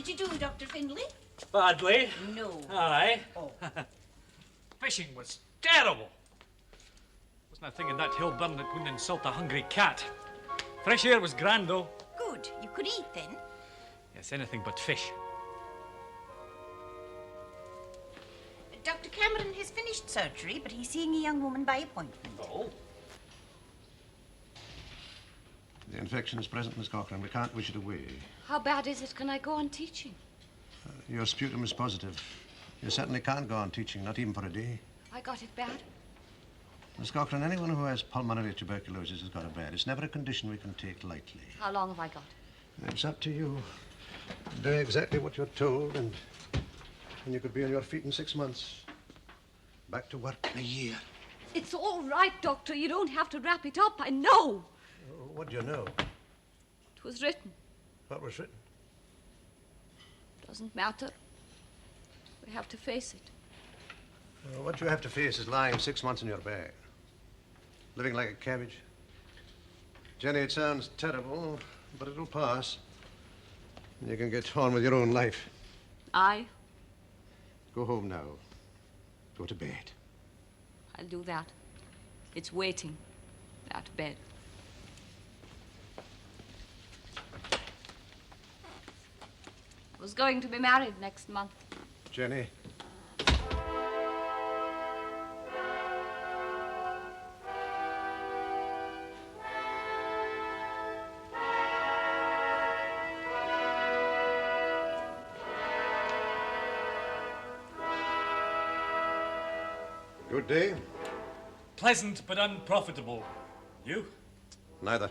did you do, Dr. Finlay? Badly. No. Aye. Oh. Fishing was terrible. Wasn't I thinking that hill burn that wouldn't insult a hungry cat? Fresh air was grand, though. Good. You could eat then? Yes, anything but fish. Dr. Cameron has finished surgery, but he's seeing a young woman by appointment. Oh. The infection is present, Miss Cochrane. We can't wish it away. How bad is it? Can I go on teaching? Your sputum is positive. You certainly can't go on teaching, not even for a day. I got it bad? Miss Cochrane, anyone who has pulmonary tuberculosis has got it bad. It's never a condition we can take lightly. How long have I got? It's up to you. Do exactly what you're told, and you could be on your feet in 6 months. Back to work in a year. It's all right, Doctor. You don't have to wrap it up. I know. What do you know? It was written. What was written? Doesn't matter. We have to face it. What you have to face is lying 6 months in your bag. Living like a cabbage. Jenny, it sounds terrible, but it'll pass. You can get on with your own life. I? Go home now. Go to bed. I'll do that. It's waiting. That bed. I was going to be married next month. Jenny. Good day. Pleasant but unprofitable. You? Neither.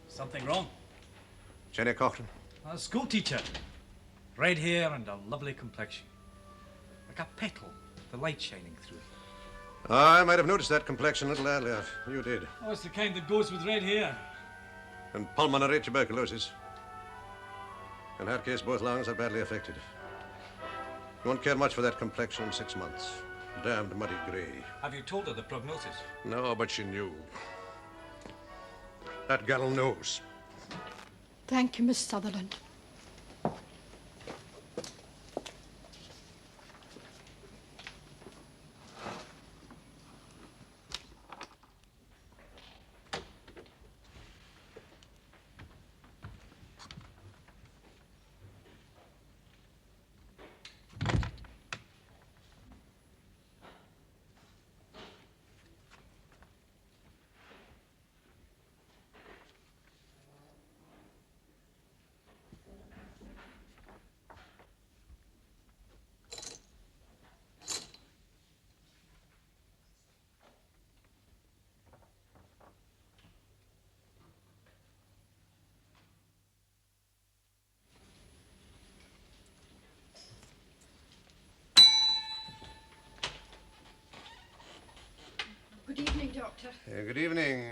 Something wrong? Jenny Cochrane. A school teacher. Red hair and a lovely complexion. Like a petal, the light shining through. I might have noticed that complexion a little earlier. You did. Oh, it's the kind that goes with red hair. And pulmonary tuberculosis. In her case, both lungs are badly affected. You won't care much for that complexion in 6 months. Damned muddy grey. Have you told her the prognosis? No, but she knew. That girl knows. Thank you, Miss Sutherland. Good evening, Doctor. Good evening.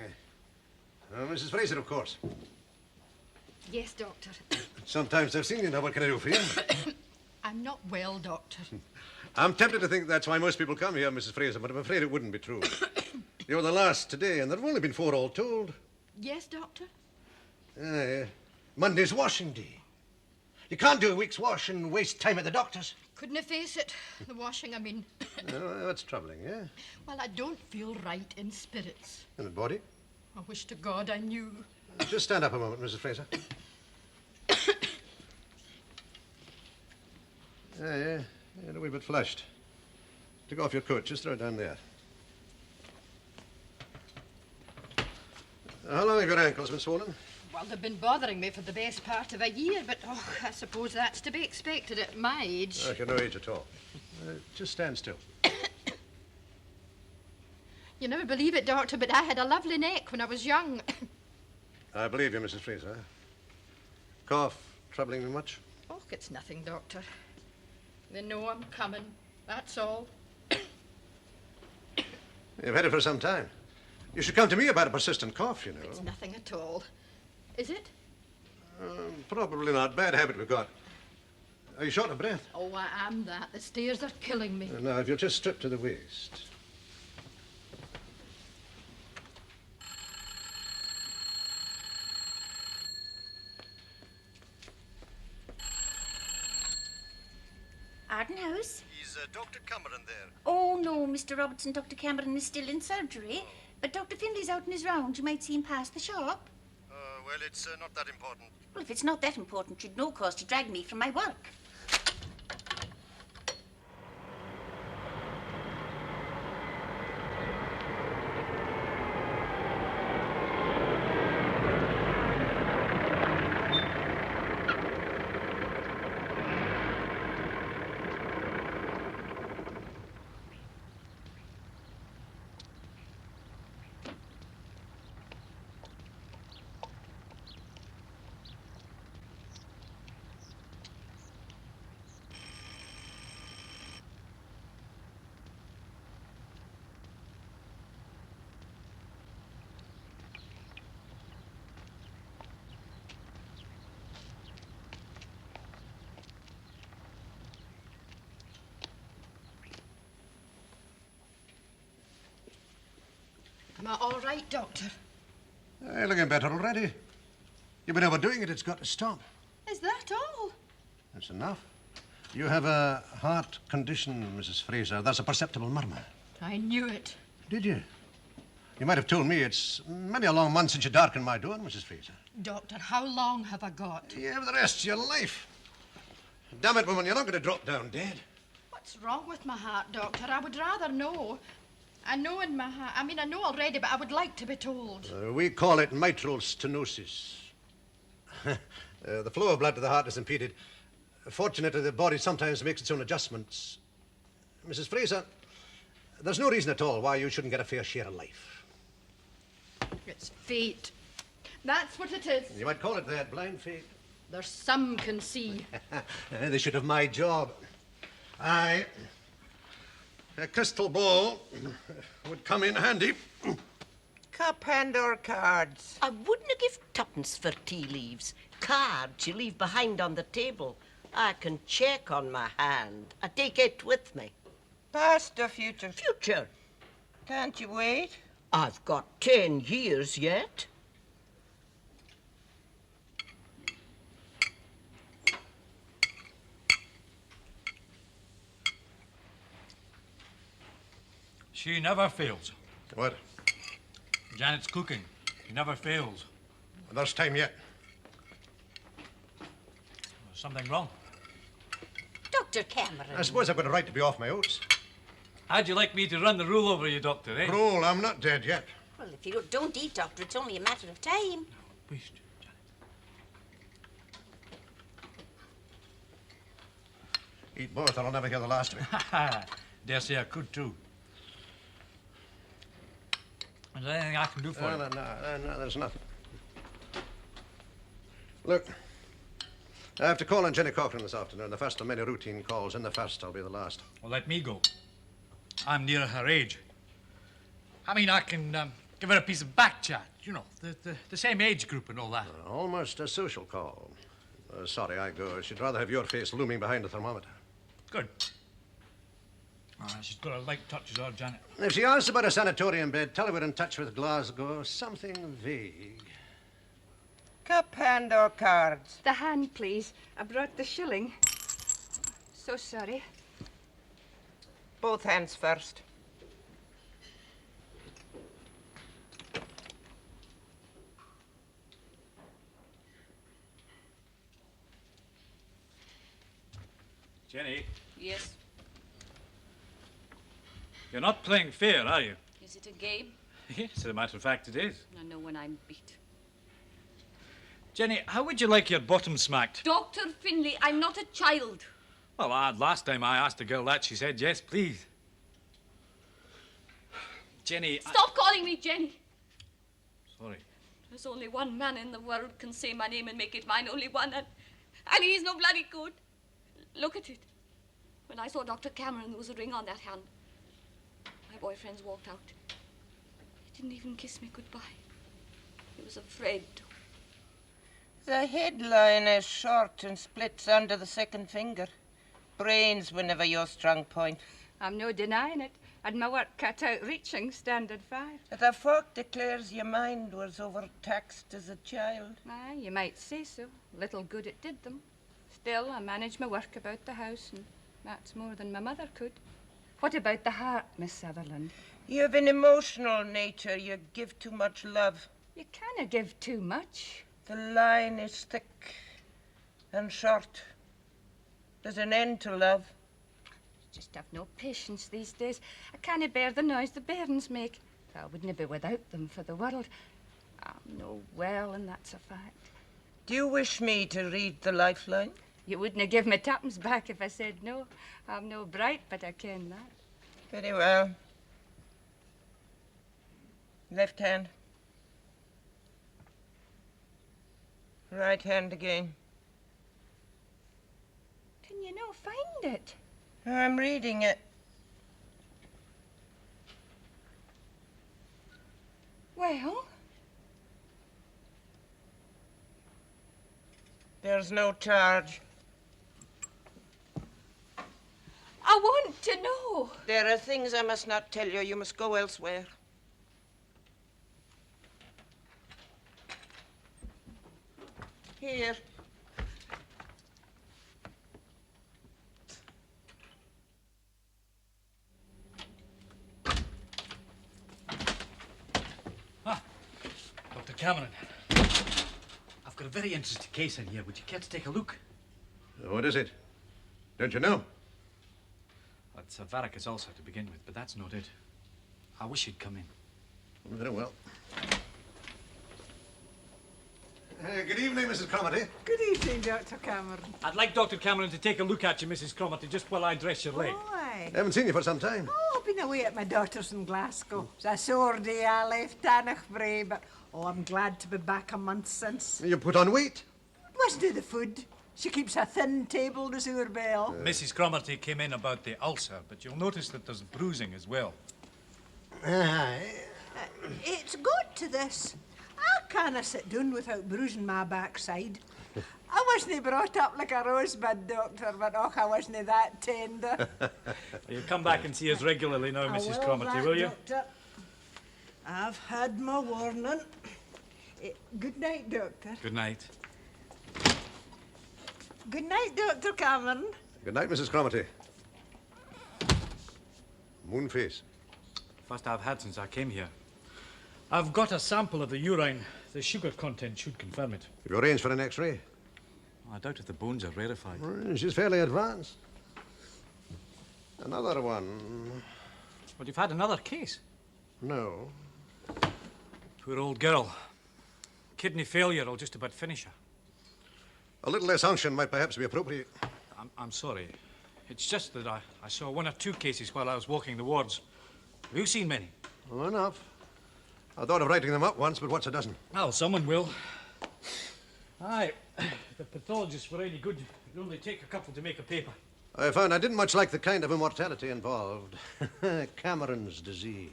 Mrs. Fraser, of course. Yes, Doctor. Sometimes I've seen you now. What can I do for you? I'm not well, Doctor. I'm tempted to think that's why most people come here, Mrs. Fraser, but I'm afraid it wouldn't be true. You're the last today, and there have only been 4 all told. Yes, Doctor? Monday's washing day. You can't do a week's wash and waste time at the doctor's. Couldn't face it. The washing, I mean. That's troubling, yeah? Well, I don't feel right in spirits. In the body? I wish to God I knew. Just stand up a moment, Mrs. Fraser. You're a wee bit flushed. Take off your coat. Just throw it down there. How long have your ankles been swollen? Well, they've been bothering me for the best part of a year, but I suppose that's to be expected at my age. Oh, you're no age at all. Just stand still. You never believe it, Doctor, but I had a lovely neck when I was young. I believe you, Mrs. Fraser. Cough troubling you much? Oh, it's nothing, Doctor. They know I'm coming, that's all. You've had it for some time. You should come to me about a persistent cough, you know. It's nothing at all. Is it? Probably not. Bad habit we've got. Are you short of breath? Oh, I am that. The stairs are killing me. Now, if you'll just strip to the waist. garden house? Is Dr. Cameron there? Oh, no, Mr. Robertson. Dr. Cameron is still in surgery. But Dr. Finley's out in his round. You might see him past the shop. Well, it's not that important. Well, if it's not that important, you'd no cause to drag me from my work. Am I all right, Doctor? You're looking better already. You've been overdoing it. It's got to stop. Is that all? That's enough. You have a heart condition, Mrs. Fraser. That's a perceptible murmur. I knew it. Did you? You might have told me. It's many a long month since you darkened my door, Mrs. Fraser. Doctor, how long have I got? You have the rest of your life. Damn it, woman, you're not going to drop down dead. What's wrong with my heart, Doctor? I would rather know. I know in my heart. I know already, but I would like to be told. We call it mitral stenosis. The flow of blood to the heart is impeded. Fortunately, the body sometimes makes its own adjustments. Mrs. Fraser, there's no reason at all why you shouldn't get a fair share of life. It's fate. That's what it is. You might call it that, blind fate. There's some can see. They should have my job. A crystal ball would come in handy. Cup hand or cards? I wouldn't give tuppence for tea leaves. Cards you leave behind on the table. I can check on my hand. I take it with me. Past or future? Future. Can't you wait? I've got 10 years yet. She never fails. What? Janet's cooking. She never fails. There's time yet. There's something wrong. Dr. Cameron. I suppose I've got a right to be off my oats. How'd you like me to run the rule over you, Doctor, eh? Roll, I'm not dead yet. Well, if you don't eat, Doctor, it's only a matter of time. Please, Eat both, or I'll never hear the last of it. Janet. Dare say I could, too. Is there anything I can do for you? No, there's nothing. Look, I have to call on Jenny Cochran this afternoon. The first of many routine calls. In the first, I'll be the last. Well, let me go. I'm near her age. I can give her a piece of back chat. You know, the same age group and all that. Almost a social call. Sorry, I go. She'd rather have your face looming behind the thermometer. Good. She's got a light touch, is our Janet. If she asks about a sanatorium bed, tell her we're in touch with Glasgow. Something vague. Cup hand or cards? The hand, please. I brought the shilling. So sorry. Both hands first. Jenny, Yes. you're not playing fair, are you? Is it a game? Yes, as a matter of fact, it is. I know when I'm beat. Jenny, how would you like your bottom smacked? Dr. Finlay, I'm not a child. Well, last time I asked a girl that, she said, yes, please. Jenny, Stop calling me Jenny. Sorry. There's only one man in the world can say my name and make it mine, only one, and he's no bloody good. Look at it. When I saw Dr. Cameron, there was a ring on that hand. My boyfriend's walked out. He didn't even kiss me goodbye. He was afraid to. The headline is short and splits under the second finger. Brains were never your strong point. I'm no denying it. I'd my work cut out reaching standard 5. But the folk declares your mind was overtaxed as a child. Aye, you might say so. Little good it did them. Still, I managed my work about the house and That's more than my mother could. What about the heart, Miss Sutherland? You have an emotional nature. You give too much love. You can't give too much. The line is thick and short. There's an end to love. Just have no patience these days. I can't bear the noise the bairns make. I wouldn't be without them for the world. I'm no well, and that's a fact. Do you wish me to read the lifeline? You wouldn't give me tuppence back if I said no. I'm no bright, but I ken that. Very well. Left hand. Right hand again. Can you no find it? I'm reading it. Well, There's no charge. I want to know. There are things I must not tell you. You must go elsewhere. Here. Dr. Cameron. I've got a very interesting case in here. Would you care to take a look? What is it? Don't you know? It's a varicose ulcer to begin with, but that's not it. I wish you'd come in. Very well. Good evening, Mrs. Cromarty. Good evening, Dr. Cameron. I'd like Dr. Cameron to take a look at you, Mrs. Cromarty, just while I dress your leg. Aye. I haven't seen you for some time. Oh, I've been away at my daughter's in Glasgow. It's a sore day I left Tanachbrae, but I'm glad to be back a month since. You put on weight. Must do the food. She keeps a thin table, the sewer bell. Mrs. Cromarty came in about the ulcer, but you'll notice that there's bruising as well. Aye. It's got to this. I canna sit down without bruising my backside. I wasn't brought up like a rosebud, Doctor, but I wasn't that tender. You'll come back and see us regularly now, I Mrs. will Cromarty, that, will you? Doctor. I've had my warning. Good night, Doctor. Good night. Good night, Dr. Cameron. Good night, Mrs. Cromarty. Moon face. First I've had since I came here. I've got a sample of the urine. The sugar content should confirm it. Have you arranged for an X-ray? I doubt if the bones are rarefied. She's fairly advanced. Another one. But you've had another case. No. Poor old girl. Kidney failure will just about finish her. A little less unction might perhaps be appropriate. I'm sorry. It's just that I saw one or two cases while I was walking the wards. Have you seen many? Well, enough. I thought of writing them up once, but what's a dozen? Well, someone will. Aye. If the pathologists were any good, it'd only take a couple to make a paper. I found I didn't much like the kind of immortality involved. Cameron's disease.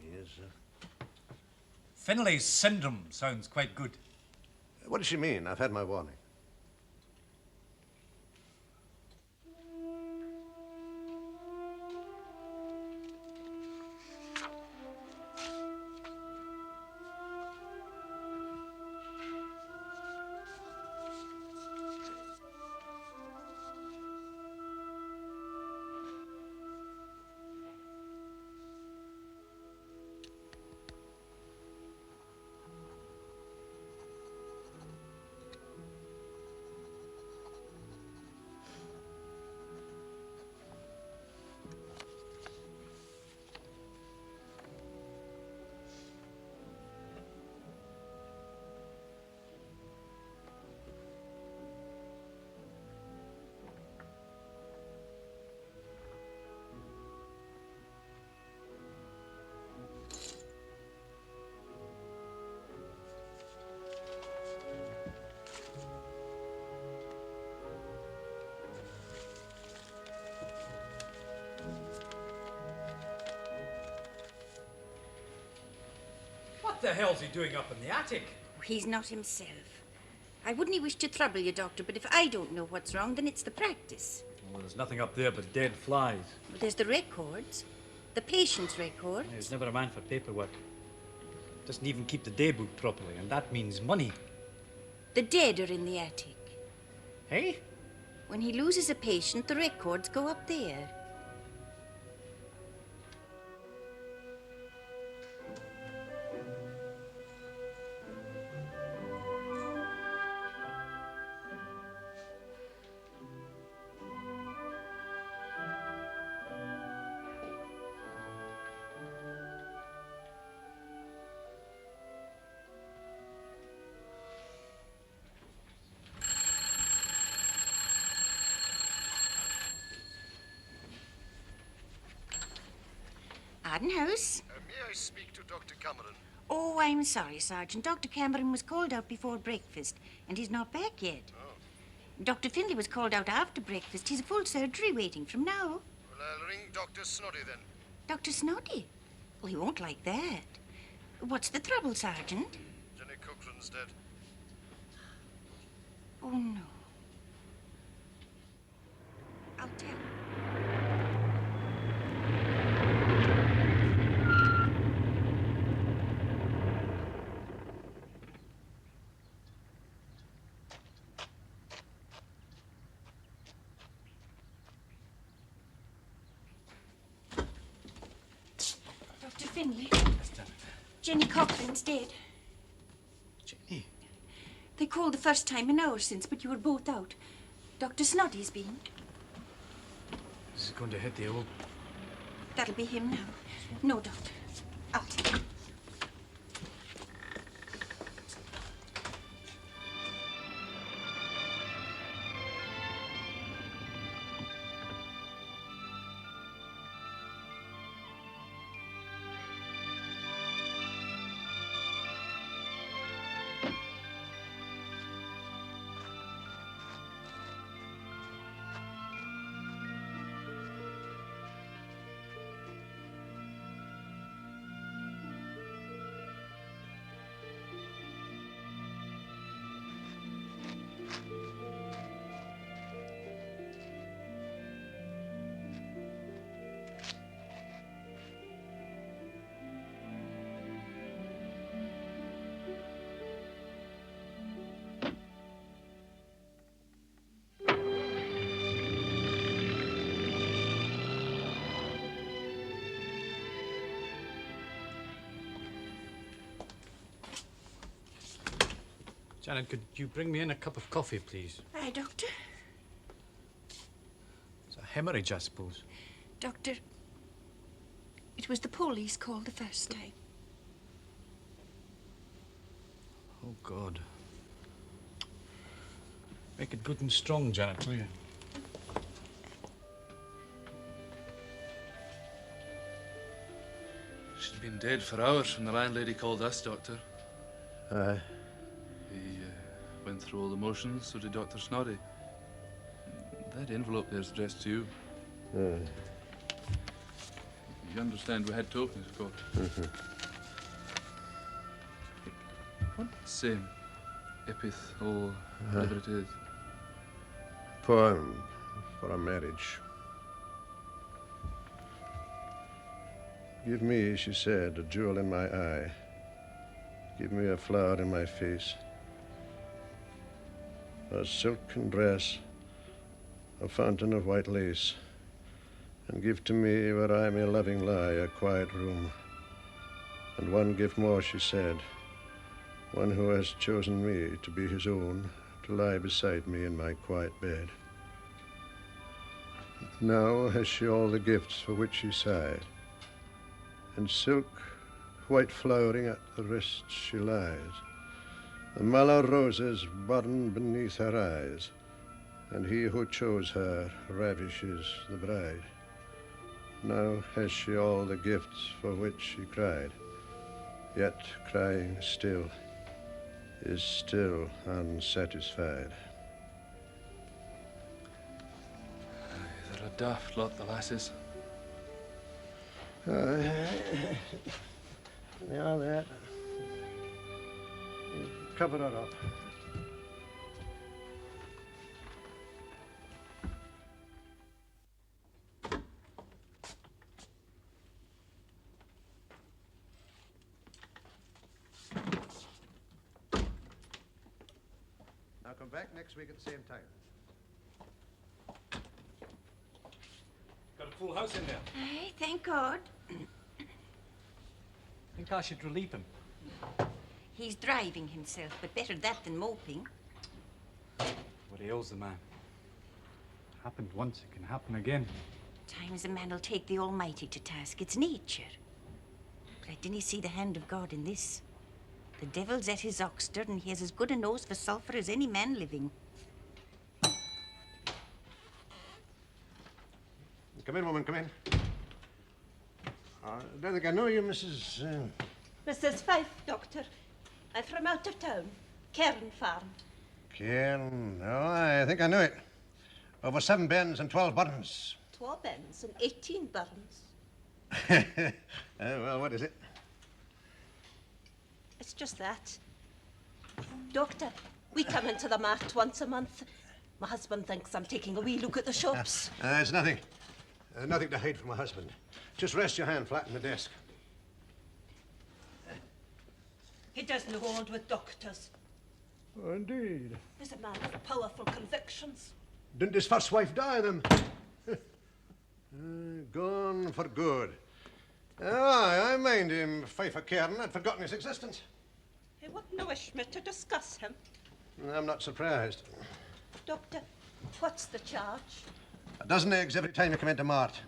Finlay's syndrome sounds quite good. What does she mean? I've had my warning. What the hell's he doing up in the attic? He's not himself. I wouldn't wish to trouble you, Doctor, but if I don't know what's wrong, then it's the practice. Well, there's nothing up there but dead flies. Well, there's the records. The patient's record. He's never a man for paperwork. Doesn't even keep the day book properly, and that means money. The dead are in the attic. Hey? When he loses a patient, the records go up there. Garden House. May I speak to Dr. Cameron? Oh, I'm sorry, Sergeant. Dr. Cameron was called out before breakfast, and he's not back yet. Oh. Dr. Finlay was called out after breakfast. He's a full surgery waiting from now. Well, I'll ring Dr. Snoddy then. Dr. Snoddy? Well, he won't like that. What's the trouble, Sergeant? Jenny Cochrane's dead. Oh, no. I'll tell him. Dr. Finlay, Jenny Cochrane's dead. Jenny? They called the first time an hour since, but you were both out. Dr. Snoddy's been. This is going to hit the old... That'll be him now. No, Doctor. I'll take him. Janet, could you bring me in a cup of coffee, please? Aye, Doctor. It's a hemorrhage, I suppose. Doctor, it was the police called the first time. Oh, God. Make it good and strong, Janet, will you? She'd been dead for hours when the landlady called us, Doctor. Aye. He went through all the motions, so did Dr. Snoddy. That envelope there's addressed to you. Aye. You understand we had tokens, of course. Mm-hmm. What's epith or whatever it is? Poem for a marriage. Give me, she said, a jewel in my eye. Give me a flower in my face. A silken dress, a fountain of white lace. And give to me, where I may loving lie, a quiet room. And one gift more, she said. One who has chosen me to be his own, to lie beside me in my quiet bed. Now has she all the gifts for which she sighed. In silk, white flowering at the wrists she lies. The mallow roses burn beneath her eyes, and he who chose her ravishes the bride. Now has she all the gifts for which she cried, yet crying still, is still unsatisfied. They're a daft lot, the lasses. Yeah, that. Cover her up. Now come back next week at the same time. Got a full house in there. Aye, thank God. Think I should relieve him. He's driving himself, but better that than moping. What ails the man? Happened once, it can happen again. Times a man'll take the Almighty to task. It's nature. But I didn't see the hand of God in this. The devil's at his oxter, and he has as good a nose for sulphur as any man living. Come in, woman, come in. I don't think I know you, Mrs. Mrs. Fife, Doctor. I'm from out of town. Cairn Farm. Cairn. Oh, I think I know it. Over 7 bends and 12 buttons. 12 bends and 18 buttons. Well, what is it? It's just that. Doctor, we come into the mart once a month. My husband thinks I'm taking a wee look at the shops. It's nothing. Nothing to hide from my husband. Just rest your hand flat on the desk. He doesn't hold with doctors. Oh, indeed. He's a man of powerful convictions. Didn't his first wife die of them? Gone for good. I mind him, Fife of Cairn. I'd forgotten his existence. He wouldn't wish me to discuss him. I'm not surprised. Doctor, what's the charge? A dozen eggs every time you come into Mart.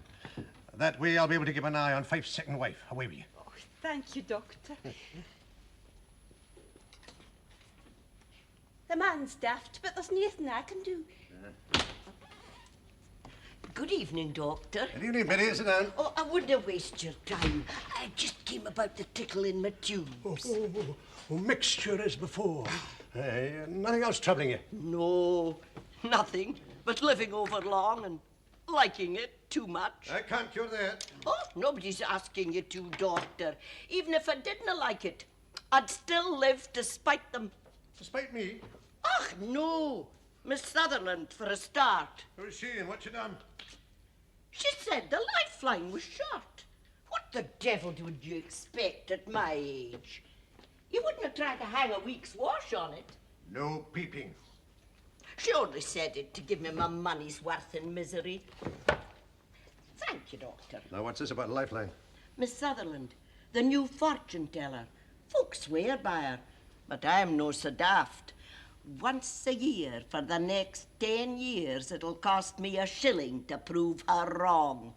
That way I'll be able to keep an eye on Fife's second wife. Away with you. Oh, thank you, Doctor. The man's daft, but there's nothing I can do. Good evening, Doctor. Good evening, Betty. Sit down. Oh, I wouldn't waste your time. I just came about the tickle in my tubes. Mixture as before. Nothing else troubling you? No, nothing but living over long and liking it too much. I can't cure that. Oh, nobody's asking you to, Doctor. Even if I didn't like it, I'd still live despite them. Despite me? Ach, no. Miss Sutherland, for a start. Who's she and what she done? She said the lifeline was short. What the devil would you expect at my age? You wouldn't have tried to hang a week's wash on it. No peeping. She only said it to give me my money's worth in misery. Thank you, Doctor. Now, what's this about a lifeline? Miss Sutherland, the new fortune teller. Folks swear by her, but I'm no so daft. Once a year for the next 10 years, it'll cost me a shilling to prove her wrong.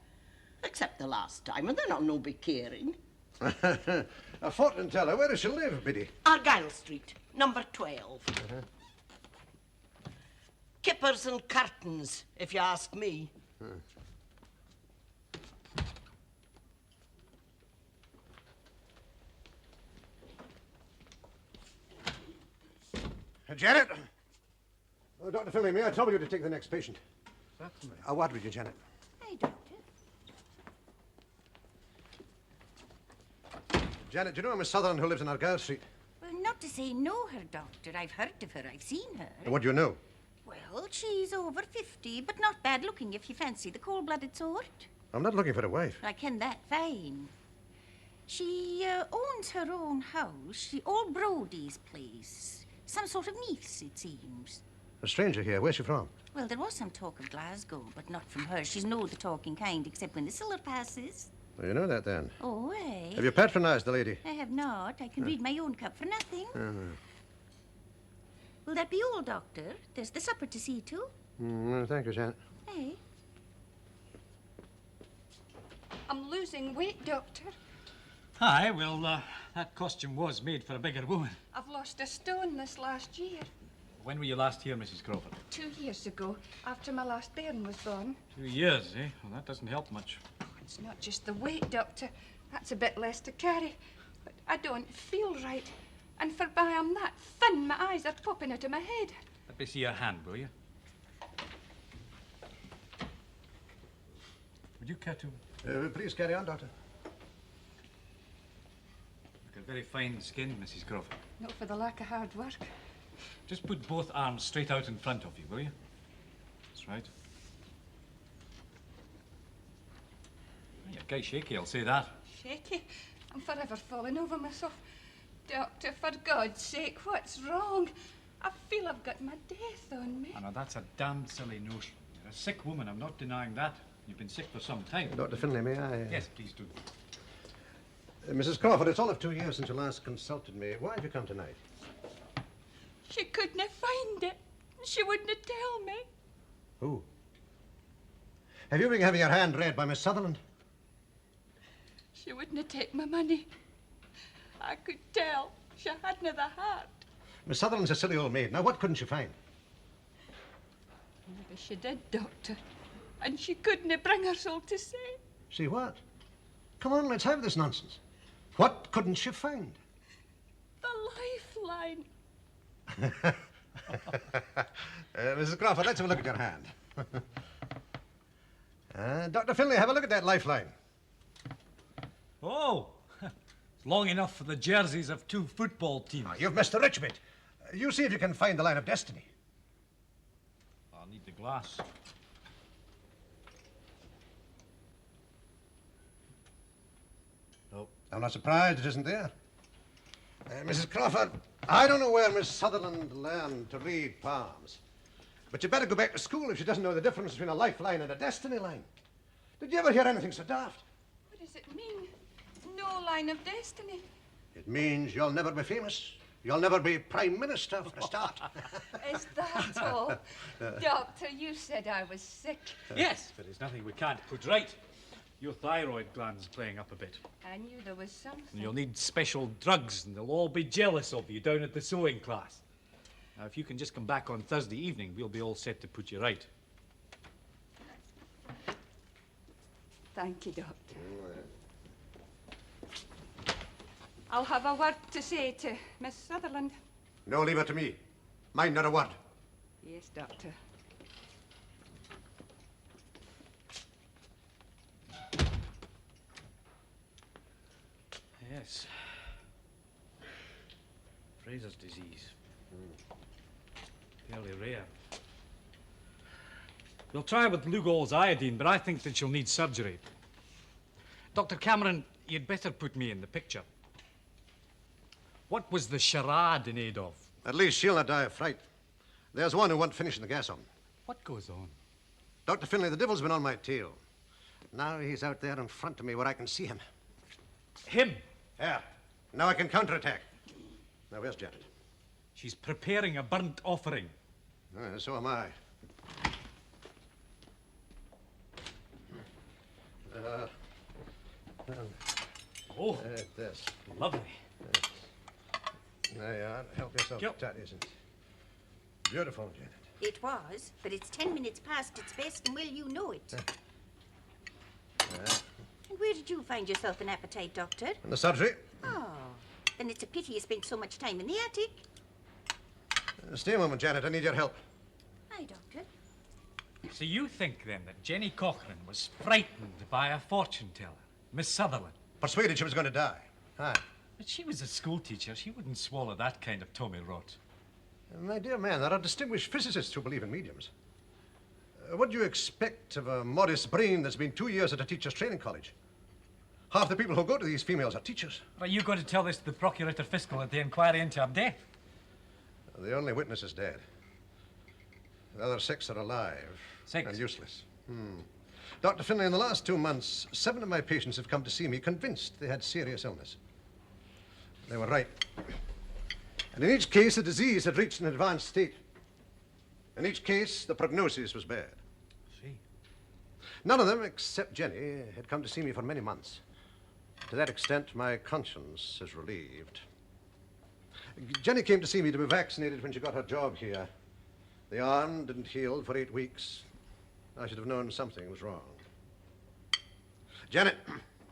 Except the last time, and then I'll no be caring. A fortune teller. Where does she live, Biddy? Argyle Street, number 12. Kippers and curtains, if you ask me. Janet! Oh, Dr. Finlay, may I trouble you to take the next patient? Certainly. A word with you, Janet. Hey, Doctor. Janet, do you know a Miss Sutherland who lives in Argyle Street? Well, not to say know her, Doctor. I've heard of her. I've seen her. And what do you know? Well, she's over 50, but not bad looking if you fancy the cold-blooded sort. I'm not looking for a wife. I ken that fine. She owns her own house, the old Brody's place. Some sort of niece, it seems. A stranger here. Where's she from? Well, there was some talk of Glasgow, but not from her. She's no the talking kind, except when the siller passes. Well, you know that, then. Oh, eh? Have you patronized the lady? I have not. I can read my own cup for nothing. Will that be all, Doctor? There's the supper to see to. Thank you, Janet. Eh? I'm losing weight, Doctor. Aye, well, that costume was made for a bigger woman. I've lost a stone this last year. When were you last here, Mrs. Crawford? 2 years ago, after my last bairn was born. 2 years, eh? Well, that doesn't help much. It's not just the weight, Doctor. That's a bit less to carry. But I don't feel right. And forby I'm that thin, my eyes are popping out of my head. Let me see your hand, will you? Would you care to... Please carry on, Doctor. You've got very fine skin, Mrs. Crawford. Not for the lack of hard work. Just put both arms straight out in front of you, will you? That's right. You're quite shaky, I'll say that. Shaky. I'm forever falling over myself. Doctor, for God's sake, what's wrong? I feel I've got my death on me. Oh, now, that's a damned silly notion. You're a sick woman, I'm not denying that. You've been sick for some time. Dr. Finlay, may I? Yes, please do. Mrs. Crawford, it's all of 2 years since you last consulted me. Why have you come tonight? She couldn't find it. She wouldn't tell me. Who? Have you been having your hand read by Miss Sutherland? She wouldn't take my money. I could tell. She hadn't the heart. Miss Sutherland's a silly old maid. Now, what couldn't she find? Maybe she did, Doctor. And she couldn't bring her soul to say. See what? Come on, let's have this nonsense. What couldn't she find? The lifeline. Mrs. Crawford, let's have a look at your hand. Dr. Finlay, have a look at that lifeline. Oh, it's long enough for the jerseys of 2 football teams. Oh, you've missed the rich bit. You see if you can find the line of destiny. I'll need the glass. Nope. I'm not surprised it isn't there. Mrs. Crawford, I don't know where Miss Sutherland learned to read palms, but you better go back to school if she doesn't know the difference between a lifeline and a destiny line. Did you ever hear anything so daft? What does it mean? No line of destiny. It means you'll never be famous. You'll never be Prime Minister, for a start. Is that all? Doctor, you said I was sick. Yes, but there's nothing we can't put right. Your thyroid gland's playing up a bit. I knew there was something. And you'll need special drugs, and they'll all be jealous of you down at the sewing class. Now, if you can just come back on Thursday evening, we'll be all set to put you right. Thank you, Doctor. I'll have a word to say to Miss Sutherland. No, leave it to me. Mind not a word. Yes, Doctor. Yes. Fraser's disease. Fairly rare. We'll try with Lugol's iodine, but I think that she'll need surgery. Dr. Cameron, you'd better put me in the picture. What was the charade in aid of? At least she'll not die of fright. There's one who won't finish the gas on. What goes on? Dr. Finlay, the devil's been on my tail. Now he's out there in front of me where I can see him. Him? Yeah. Now I can counterattack. Now, where's Janet? She's preparing a burnt offering. So am I. This. Lovely. There you are. Help yourself. Yep. That isn't. Beautiful, Janet. It was, but it's 10 minutes past its best, and well, you know it. And where did you find yourself an appetite, Doctor? In the surgery. Oh, then it's a pity you spent so much time in the attic. Stay a moment, Janet. I need your help. Aye, Doctor. So you think, then, that Jenny Cochran was frightened by a fortune teller, Miss Sutherland? Persuaded she was going to die. Aye. But she was a school teacher. She wouldn't swallow that kind of tommy rot. My dear man, there are distinguished physicists who believe in mediums. What do you expect of a modest brain that's been 2 years at a teacher's training college? Half the people who go to these females are teachers. Are you going to tell this to the Procurator Fiscal at the inquiry into her death? The only witness is dead. The other 6 are alive. 6? And useless. Dr. Finlay, in the last 2 months, 7 of my patients have come to see me convinced they had serious illness. They were right. And in each case, the disease had reached an advanced state. In each case, the prognosis was bad. See. None of them, except Jenny, had come to see me for many months. To that extent, my conscience is relieved. Jenny came to see me to be vaccinated when she got her job here. The arm didn't heal for 8 weeks. I should have known something was wrong. Janet.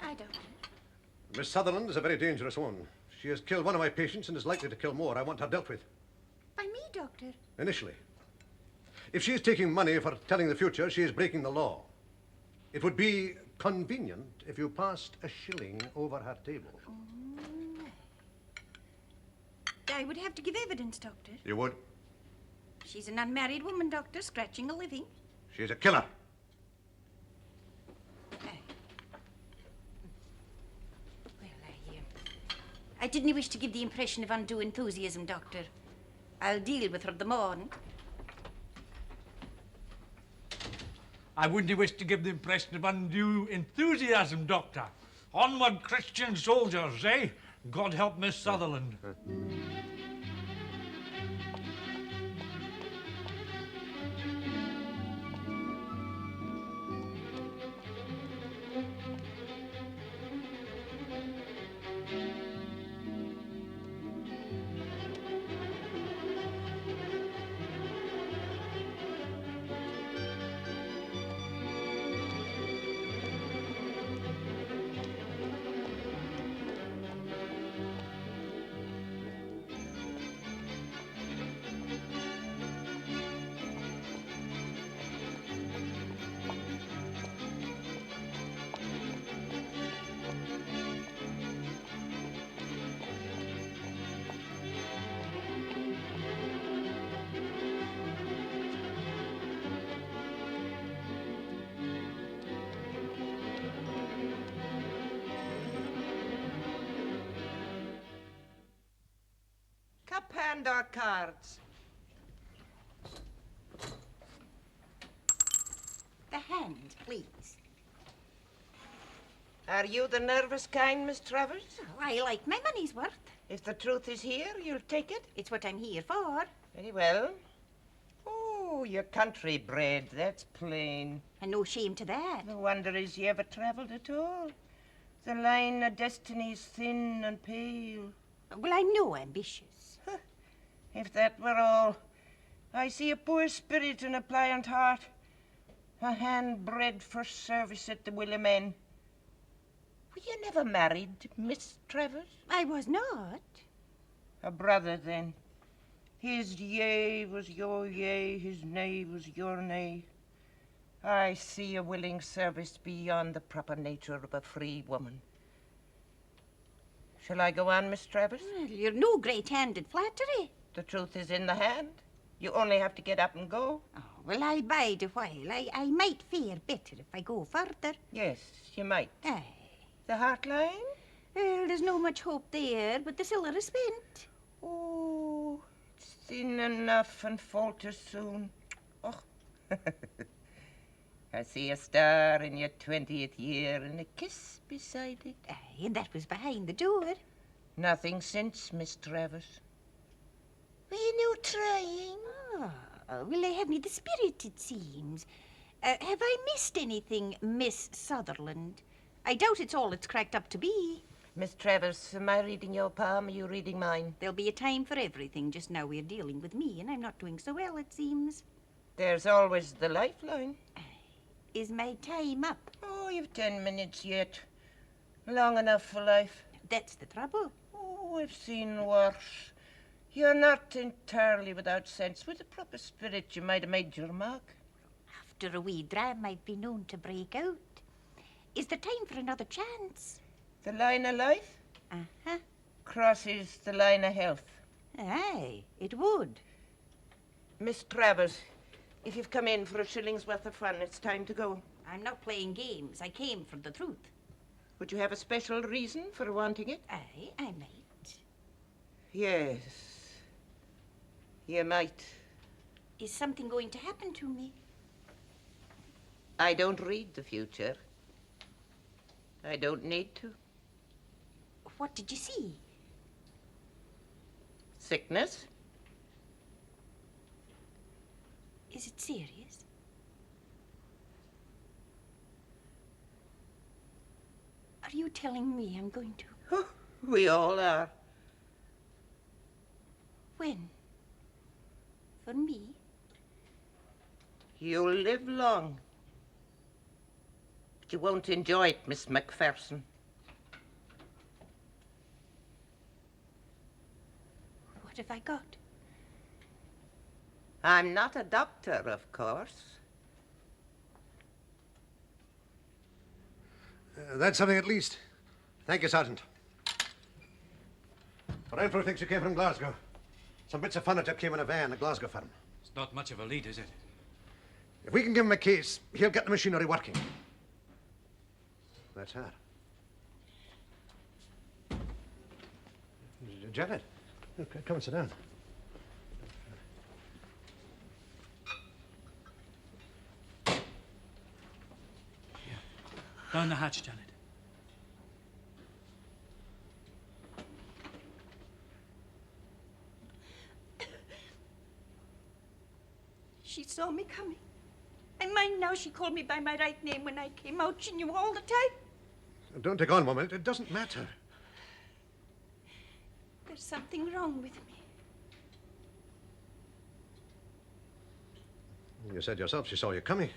Aye, Doctor. Miss Sutherland is a very dangerous woman. She has killed one of my patients and is likely to kill more. I want her dealt with. By me, Doctor. Initially. If she is taking money for telling the future, she is breaking the law. It would be convenient if you passed a shilling over her table. I would have to give evidence, Doctor. You would? She's an unmarried woman, Doctor, scratching a living. She's a killer. I didn't wish to give the impression of undue enthusiasm, Doctor. I'll deal with her the morn. I wouldn't wish to give the impression of undue enthusiasm, Doctor. Onward, Christian soldiers, eh? God help Miss Sutherland. hand or cards? The hand, please. Are you the nervous kind, Miss Travers? Oh, I like my money's worth. If the truth is here, you'll take it? It's what I'm here for. Very well. Oh, you're country bred, that's plain. And no shame to that. No wonder is you ever travelled at all. The line of destiny's thin and pale. Well, I'm no ambitious. If that were all, I see a poor spirit and a pliant heart. A hand bred for service at the will of men. Were you never married, Miss Travers? I was not. A brother, then. His yea was your yea, his nay was your nay. I see a willing service beyond the proper nature of a free woman. Shall I go on, Miss Travers? Well, you're no great-handed flattery. The truth is in the hand. You only have to get up and go. Oh, well, I'll bide a while. I might fare better if I go further. Yes, you might. Aye. The heartline? Well, there's no much hope there, but the siller is spent. Oh, it's thin enough and falters soon. Oh. I see a star in your 20th year and a kiss beside it. Aye, and that was behind the door. Nothing since, Miss Travers. Were you no trying? Oh, well, I haven't the spirit, it seems. Have I missed anything, Miss Sutherland? I doubt it's all it's cracked up to be. Miss Travers, am I reading your palm or are you reading mine? There'll be a time for everything. Just now we're dealing with me, and I'm not doing so well, it seems. There's always the lifeline. Is my time up? Oh, you've 10 minutes yet. Long enough for life. That's the trouble. Oh, I've seen worse. You're not entirely without sense. With a proper spirit, you might have made your mark. After a wee dram, I've been known to break out. Is there time for another chance? The line of life Uh-huh. crosses the line of health. Aye, it would. Miss Travers, if you've come in for a shilling's worth of fun, it's time to go. I'm not playing games. I came for the truth. Would you have a special reason for wanting it? Aye, I might. Yes, you might. Is something going to happen to me? I don't read the future. I don't need to. What did you see? Sickness? Is it serious? Are you telling me I'm going to? Oh, we all are. When? For me? You'll live long. But you won't enjoy it, Miss Macpherson. What have I got? I'm not a doctor, of course. That's something at least. Thank you, Sergeant. Renfrew thinks you came from Glasgow. Some bits of furniture came in a van at Glasgow firm. It's not much of a lead, is it? If we can give him a case, he'll get the machinery working. That's her. Janet, okay, come and sit down. Down the hatch, Janet. She saw me coming. I mind now she called me by my right name when I came out. She knew all the time. Don't take on, woman. It doesn't matter. There's something wrong with me. You said yourself she saw you coming.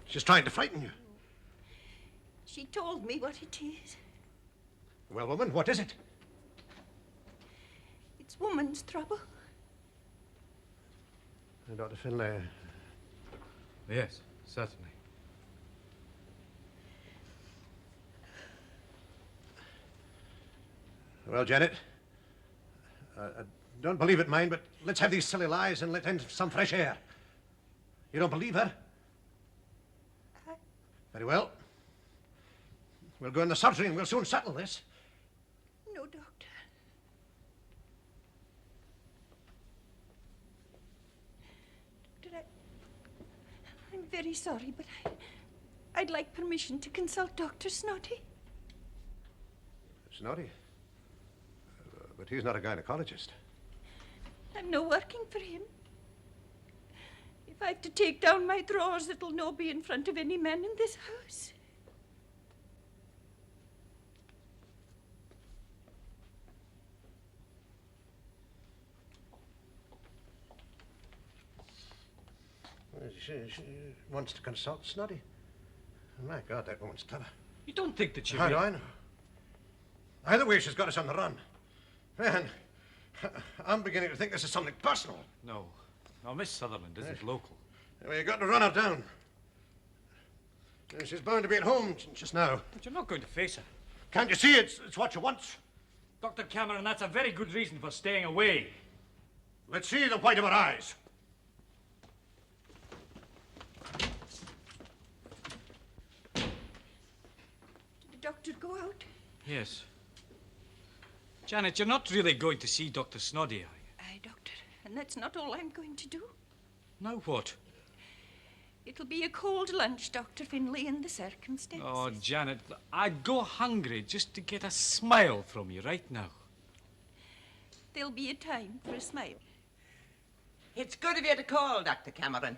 She's trying to frighten you. She told me what it is. Well, woman, what is it? It's woman's trouble. Dr. Finlay. Yes, certainly. Well, Janet, I don't believe it, mind, but let's have these silly lies and let in some fresh air. You don't believe her? Very well. We'll go in the surgery and we'll soon settle this. No, Doctor. I'm very sorry, but I'd like permission to consult Dr. Snoddy. Snoddy? But he's not a gynecologist. I'm no working for him. If I've to take down my drawers, it'll no be in front of any man in this house. She wants to consult Snoddy. My God, that woman's clever. You don't think that she... How do I know? Either way, she's got us on the run. Man, I'm beginning to think this is something personal. No. No, Miss Sutherland isn't local. Well, you got to run her down. She's bound to be at home just now. But you're not going to face her. Can't you see it's what she wants? Dr. Cameron, that's a very good reason for staying away. Let's see the white of her eyes. Did the doctor go out? Yes. Janet, you're not really going to see Dr. Snoddy, are you? Aye, Doctor. And that's not all I'm going to do. Now what? It'll be a cold lunch, Dr. Finlay, in the circumstances. Oh, Janet, I'd go hungry just to get a smile from you right now. There'll be a time for a smile. It's good of you to call, Dr. Cameron.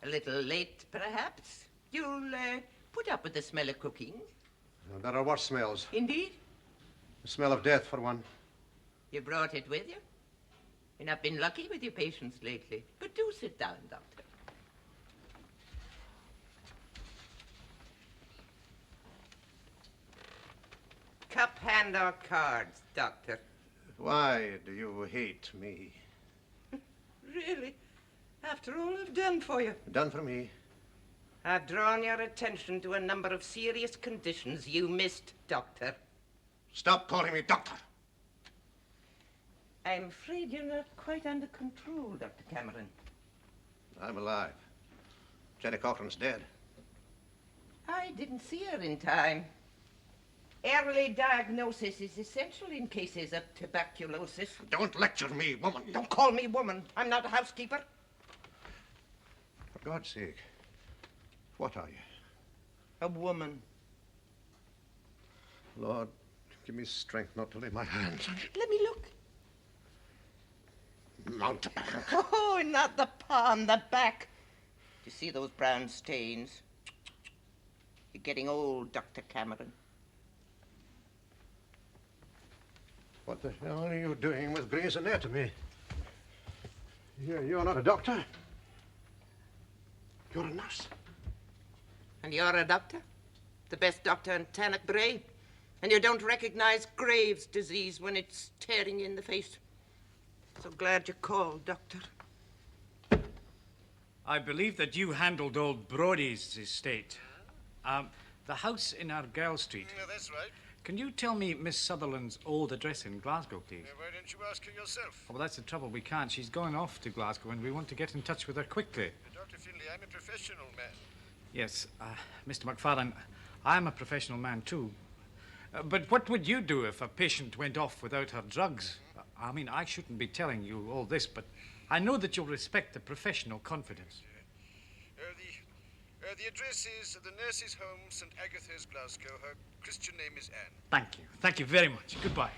A little late, perhaps. You'll put up with the smell of cooking. There are worse smells. Indeed? The smell of death, for one. You brought it with you? You've not been lucky with your patients lately. But do sit down, Doctor. Cup, hand, or cards, Doctor? Why do you hate me? Really? After all I've done for you? Done for me. I've drawn your attention to a number of serious conditions you missed, Doctor. Stop calling me doctor. I'm afraid you're not quite under control, Dr. Cameron. I'm alive. Jenny Cochrane's dead. I didn't see her in time. Early diagnosis is essential in cases of tuberculosis. Don't lecture me, woman. Don't call me woman. I'm not a housekeeper. For God's sake, what are you? A woman. Lord, give me strength not to lay my hands on you. Let me look. Mountebank. Oh, not the palm, the back. Do you see those brown stains? You're getting old, Dr. Cameron. What the hell are you doing with Gray's Anatomy? You're not a doctor. You're a nurse. And you're a doctor? The best doctor in Tannock Bray? And you don't recognize Graves' disease when it's staring you in the face? So glad you called, Doctor. I believe that you handled old Brody's estate. The house in Argyle Street. Yeah, that's right. Can you tell me Miss Sutherland's old address in Glasgow, please? Why don't you ask her yourself? Oh, well, that's the trouble. We can't. She's going off to Glasgow, and we want to get in touch with her quickly. Dr. Finlay, I'm a professional man. Yes, Mr. McFarlane, I'm a professional man, too. But what would you do if a patient went off without her drugs? I mean, I shouldn't be telling you all this, but I know that you'll respect the professional confidence. The address is the Nurses' Home, St. Agatha's, Glasgow. Her Christian name is Anne. Thank you. Thank you very much. Goodbye.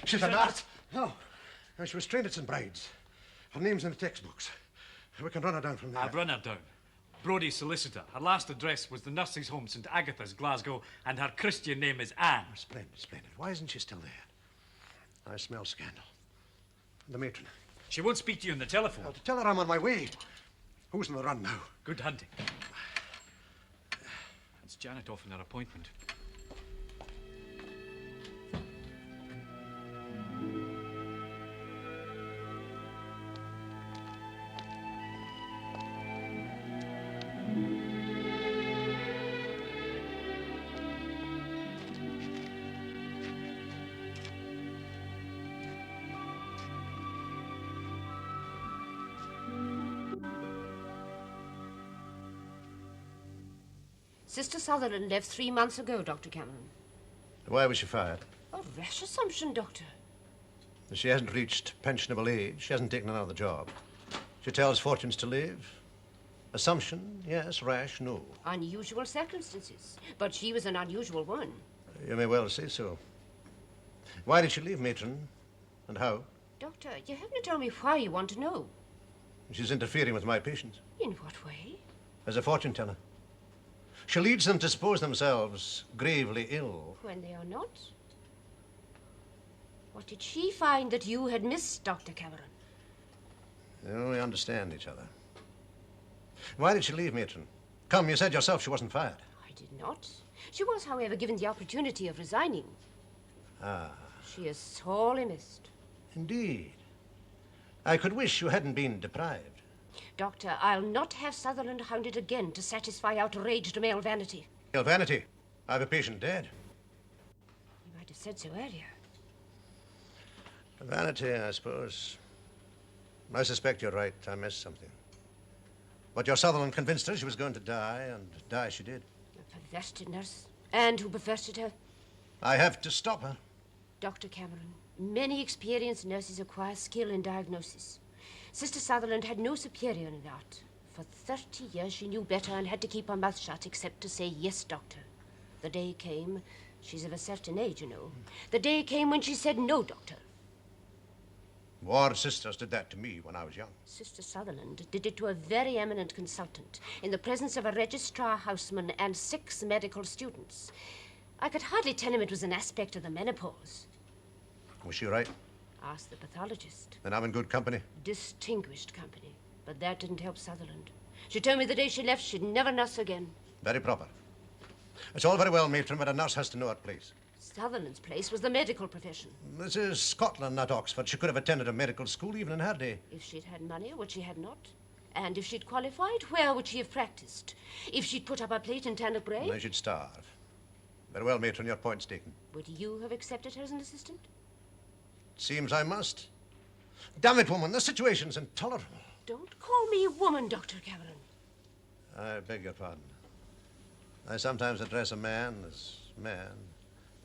She's a nurse? No. She was trained at St. Bride's. Her name's in the textbooks. We can run her down from there. I've run her down. Brody's solicitor. Her last address was the Nurses' Home, St. Agatha's, Glasgow, and her Christian name is Anne. Splendid, splendid. Why isn't she still there? I smell scandal. The matron. She won't speak to you on the telephone. To tell her I'm on my way. Who's on the run now? Good hunting. It's Janet off in her appointment. Sister Sutherland left 3 months ago, Dr. Cameron. Why was she fired? A rash assumption, Doctor. She hasn't reached pensionable age. She hasn't taken another job. She tells fortunes to live. Assumption, yes. Rash, no. Unusual circumstances. But she was an unusual one. You may well say so. Why did she leave, matron? And how? Doctor, you haven't told me why you want to know. She's interfering with my patients. In what way? As a fortune teller. She leads them to suppose themselves gravely ill. When they are not? What did she find that you had missed, Dr. Cameron? Oh, we understand each other. Why did she leave, matron? Come, you said yourself she wasn't fired. I did not. She was, however, given the opportunity of resigning. Ah. She is sorely missed. Indeed. I could wish you hadn't been deprived. Doctor, I'll not have Sutherland hounded again to satisfy outraged male vanity. Male vanity? I've a patient dead. You might have said so earlier. Vanity, I suppose. I suspect you're right. I missed something. But your Sutherland convinced her she was going to die, and die she did. A perverted nurse. And who perverted her? I have to stop her. Dr. Cameron, many experienced nurses acquire skill in diagnosis. Sister Sutherland had no superior in art. For 30 years she knew better and had to keep her mouth shut except to say, yes, doctor. The day came, she's of a certain age, you know. The day came when she said, no, doctor. Ward sisters did that to me when I was young. Sister Sutherland did it to a very eminent consultant in the presence of a registrar houseman and 6 medical students. I could hardly tell him it was an aspect of the menopause. Was she right? Ask the pathologist. Then I'm in good company. Distinguished company. But that didn't help Sutherland. She told me the day she left she'd never nurse again. Very proper. It's all very well, matron, but a nurse has to know her place. Sutherland's place was the medical profession. This is Scotland, not Oxford. She could have attended a medical school even in her day. If she'd had money, which she had not. And if she'd qualified, where would she have practiced? If she'd put up her plate and turn a brain? They should starve. Very well, matron, your point's taken. Would you have accepted her as an assistant? Seems I must. Damn it, woman, the situation's intolerable. Don't call me a woman, Dr. Cameron. I beg your pardon. I sometimes address a man as man.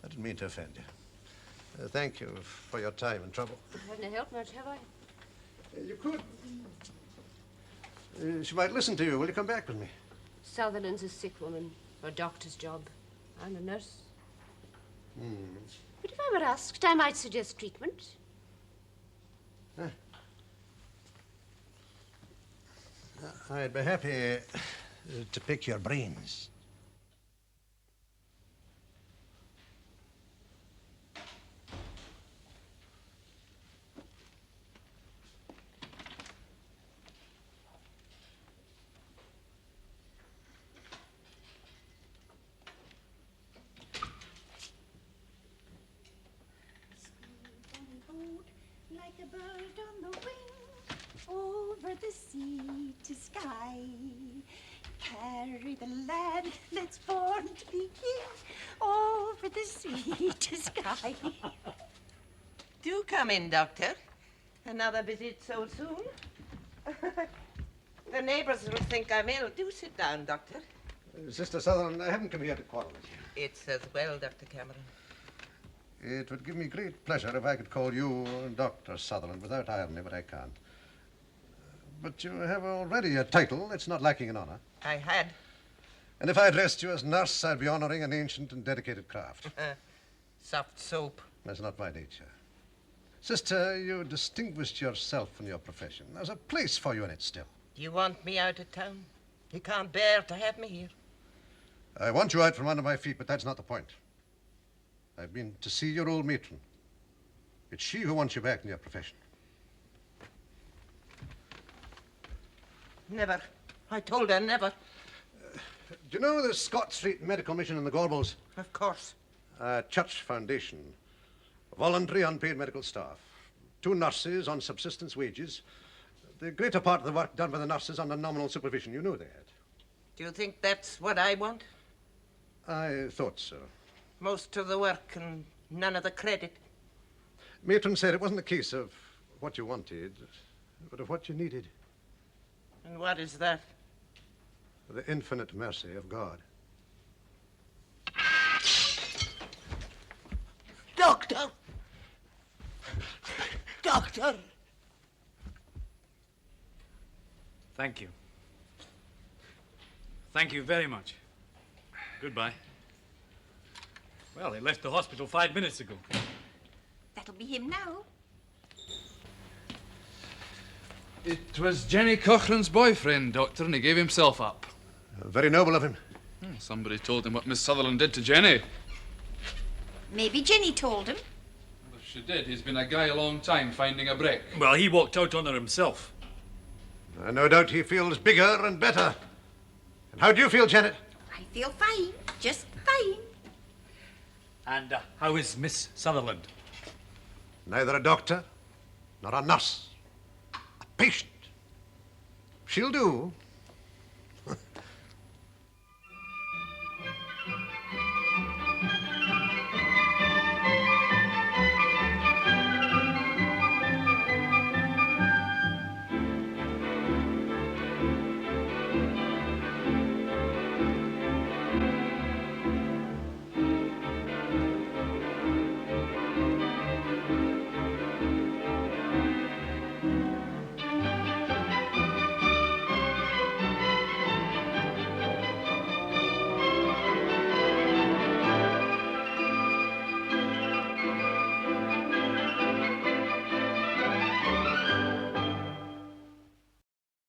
I didn't mean to offend you. Thank you for your time and trouble. I haven't helped much, have I? You could. She might listen to you. Will you come back with me? Sutherland's a sick woman. A doctor's job. I'm a nurse. But if I were asked, I might suggest treatment. I'd be happy to pick your brains. Like a bird on the wing, over the sea to sky. Carry the lad that's born to be king, over the sea to sky. Do come in, Doctor. Another visit so soon? The neighbors will think I'm ill. Do sit down, Doctor. Sister Sutherland, I haven't come here to quarrel with you. It's as well, Dr. Cameron. It would give me great pleasure if I could call you Dr. Sutherland without irony, but I can't. But you have already a title. It's not lacking in honor. I had. And if I addressed you as nurse, I'd be honoring an ancient and dedicated craft. Soft soap. That's not my nature. Sister, you distinguished yourself in your profession. There's a place for you in it still. Do you want me out of town? You can't bear to have me here. I want you out from under my feet, but that's not the point. I've been to see your old matron. It's she who wants you back in your profession. Never. I told her never. Do you know the Scott Street Medical Mission in the Gorbals? Of course. A church foundation. Voluntary unpaid medical staff. 2 nurses on subsistence wages. The greater part of the work done by the nurses under nominal supervision. You know that. Do you think that's what I want? I thought so. Most of the work and none of the credit. Matron said it wasn't a case of what you wanted, but of what you needed. And what is that? The infinite mercy of God. Doctor! Doctor! Thank you. Thank you very much. Goodbye. Well, he left the hospital 5 minutes ago. That'll be him now. It was Jenny Cochrane's boyfriend, Doctor, and he gave himself up. Very noble of him. Somebody told him what Miss Sutherland did to Jenny. Maybe Jenny told him. Well, if she did, he's been a guy a long time finding a brick. Well, he walked out on her himself. No doubt he feels bigger and better. And how do you feel, Janet? I feel fine, just fine. And how is Miss Sutherland? Neither a doctor, nor a nurse. A patient. She'll do.